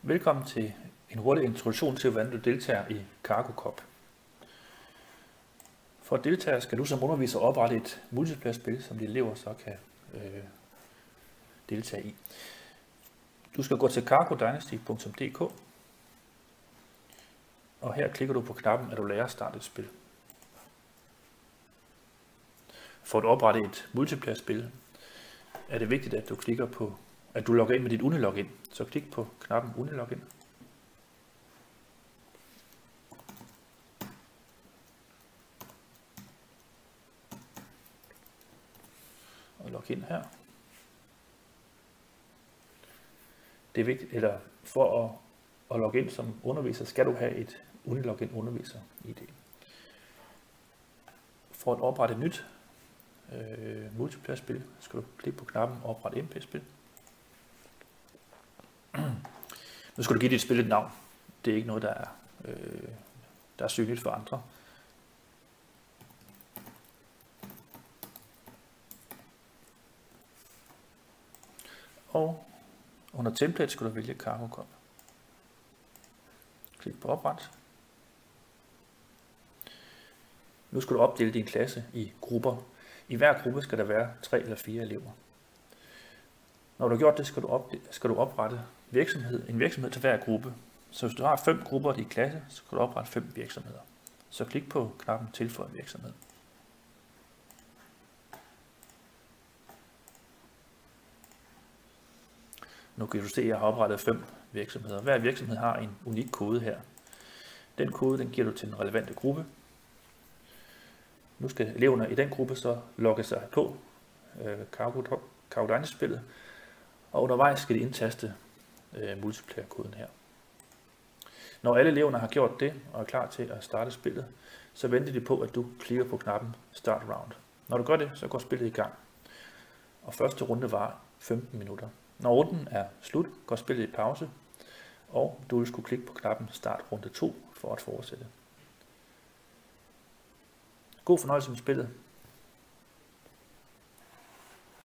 Velkommen til en hurtig introduktion til, hvordan du deltager i Cargo Cup. For at deltage skal du som underviser oprette et multiplayer-spil, som dine elever så kan deltage i. Du skal gå til cargodynasty.dk, og her klikker du på knappen, at du lærer at starte et spil. For at oprette et multiplayer-spil er det vigtigt, at du klikker på, at du logger ind med dit Uni-login. Så klik på knappen Uni-login. Og log ind her. Det er vigtigt, eller for at logge ind som underviser, skal du have et Uni-login underviser-ID. For at oprette et nyt multiplayer-spil, skal du klikke på knappen Opret MP-spil. Nu skal du give dit spil et navn. Det er ikke noget, der er synligt for andre. Og under template skal du vælge Cargo Cup. Klik på opret. Nu skal du opdele din klasse i grupper. I hver gruppe skal der være 3 eller 4 elever. Når du har gjort det, skal du oprette en virksomhed til hver gruppe. Så hvis du har 5 grupper i din klasse, så skal du oprette 5 virksomheder. Så klik på knappen Tilføj virksomhed. Nu kan du se, at jeg har oprettet 5 virksomheder. Hver virksomhed har en unik kode her. Den kode giver du til den relevante gruppe. Nu skal eleverne i den gruppe så logge sig på Cargo Dynasty-spillet, og undervejs skal de indtaste multiplayer-koden her. Når alle eleverne har gjort det og er klar til at starte spillet, så venter de på, at du klikker på knappen Start Round. Når du gør det, så går spillet i gang. Og første runde varer 15 minutter. Når runden er slut, går spillet i pause, og du vil skulle klikke på knappen Start runde 2 for at fortsætte. God fornøjelse med spillet.